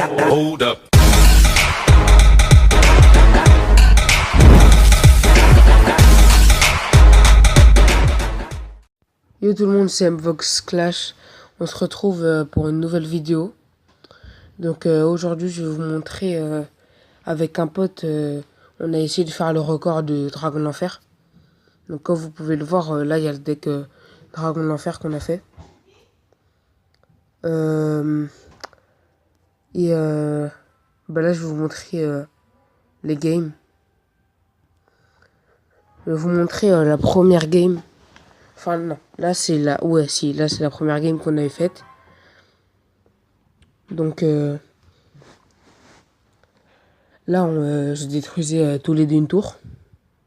Hold up. Yo tout le monde, c'est Mvox Clash. On se retrouve pour une nouvelle vidéo. Donc aujourd'hui, je vais vous montrer avec un pote, on a essayé de faire le record de Dragon d'Enfer. Donc comme vous pouvez le voir, là il y a le deck Dragon d'Enfer qu'on a fait. Là je vais vous montrer les games. Je vais vous montrer la première game. Enfin non, là c'est la... Ouais si, là c'est la première game qu'on avait faite. Donc là je détruisais tous les deux une tour.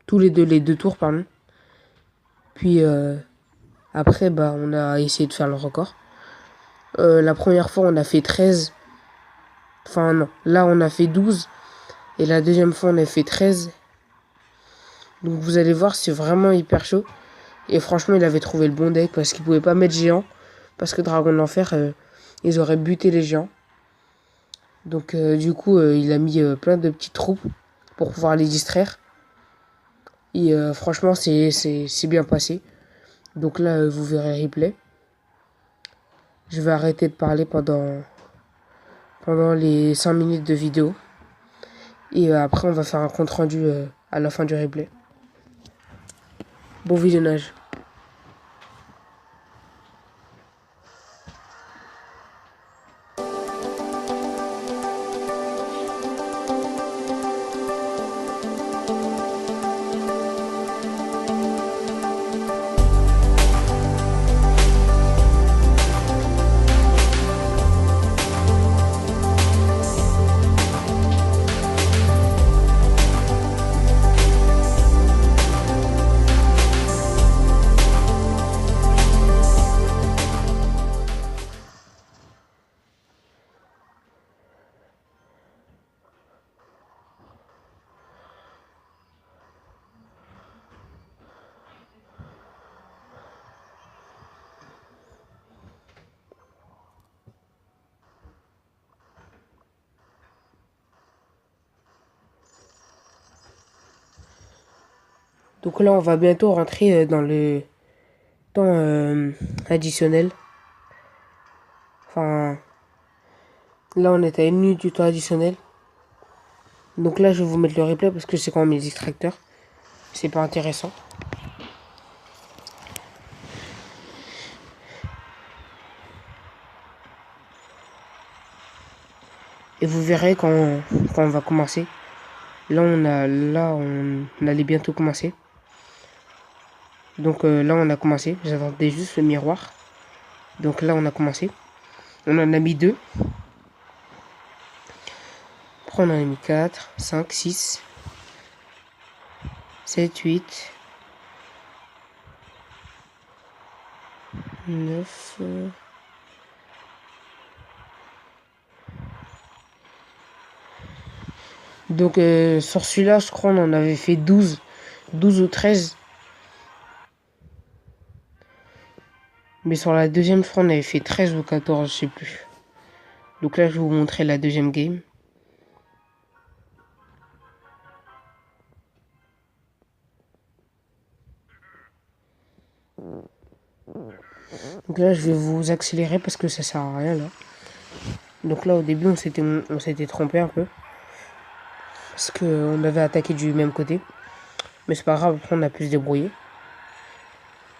Tous les deux tours, pardon. Puis après on a essayé de faire le record. La première fois on a fait 13. Enfin non, là on a fait 12. Et la deuxième fois on a fait 13. Donc vous allez voir, c'est vraiment hyper chaud. Et franchement il avait trouvé le bon deck parce qu'il pouvait pas mettre géant. Parce que Dragon de l'Enfer, ils auraient buté les géants. Donc du coup il a mis plein de petites troupes pour pouvoir les distraire. Et franchement c'est bien passé. Donc là vous verrez replay. Je vais arrêter de parler pendant les 5 minutes de vidéo. Et après on va faire un compte rendu à la fin du replay. Bon visionnage. Donc là, on va bientôt rentrer dans le temps additionnel. Enfin, là, on est à 1 minute du temps additionnel. Donc là, je vais vous mettre le replay parce que c'est quand même les extracteurs. C'est pas intéressant. Et vous verrez quand on va commencer. Là, on allait bientôt commencer. Donc là, on a commencé. J'attendais juste le miroir. Donc là, on a commencé. On en a mis 2. Après, on en a mis 4, 5, 6, 7, 8, 9... Donc sur celui-là, je crois on en avait fait 12 ou 13. Mais sur la deuxième, je crois on avait fait 13 ou 14, je sais plus. Donc là, je vais vous montrer la deuxième game. Donc là, je vais vous accélérer parce que ça sert à rien là. Donc là, au début, on s'était trompé un peu. Parce qu'on avait attaqué du même côté. Mais c'est pas grave, après on a pu se débrouiller.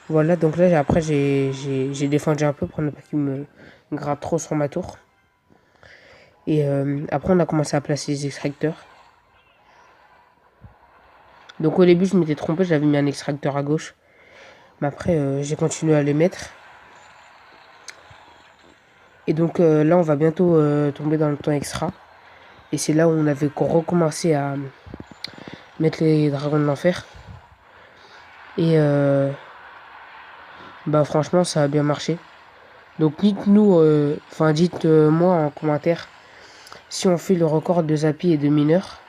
Voilà, donc là, après, j'ai défendu un peu pour ne pas qu'il me gratte trop sur ma tour. Et après, on a commencé à placer les extracteurs. Donc au début, je m'étais trompé, j'avais mis un extracteur à gauche. Mais après, j'ai continué à les mettre. Et donc là, on va bientôt tomber dans le temps extra. Et c'est là où on avait recommencé à mettre les dragons de l'enfer. Et franchement, ça a bien marché. Donc dites-nous, dites-moi en commentaire si on fait le record de Zappy et de mineur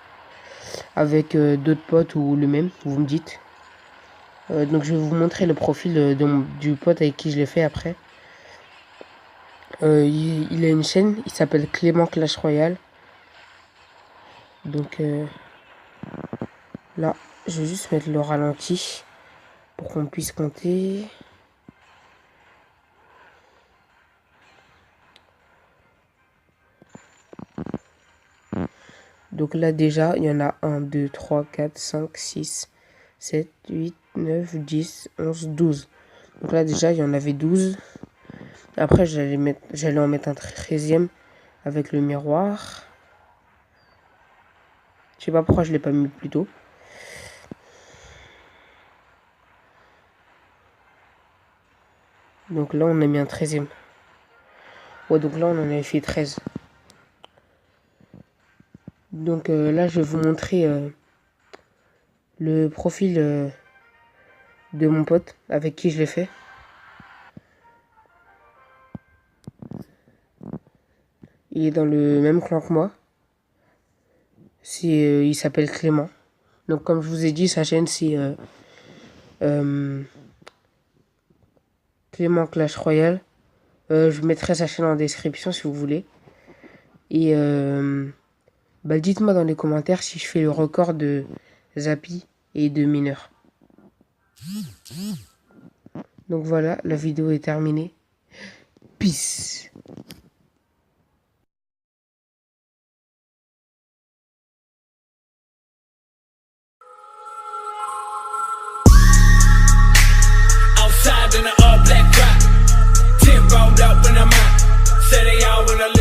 avec d'autres potes ou le même, vous me dites. Donc je vais vous montrer le profil du pote avec qui je l'ai fait après. Il a une chaîne, il s'appelle Clément Clash Royale. Donc là, je vais juste mettre le ralenti pour qu'on puisse compter. Donc là déjà, il y en a 1, 2, 3, 4, 5, 6, 7, 8, 9, 10, 11, 12. Donc là déjà, il y en avait 12. Après, j'allais en mettre un 13e avec le miroir. Je sais pas pourquoi je l'ai pas mis plus tôt. Donc là, on a mis un 13e. Ouais, donc là, on en avait fait 13. Donc là, je vais vous montrer le profil de mon pote avec qui je l'ai fait. Il est dans le même clan que moi. Il s'appelle Clément. Donc comme je vous ai dit, sa chaîne c'est Clément Clash Royale. Je mettrai sa chaîne en description si vous voulez. Et dites-moi dans les commentaires si je fais le record de Zappy et de mineur. Donc voilà, la vidéo est terminée. Peace. Outside in the all black drop, 10 rolled up when I'm out. Say they all wanna live.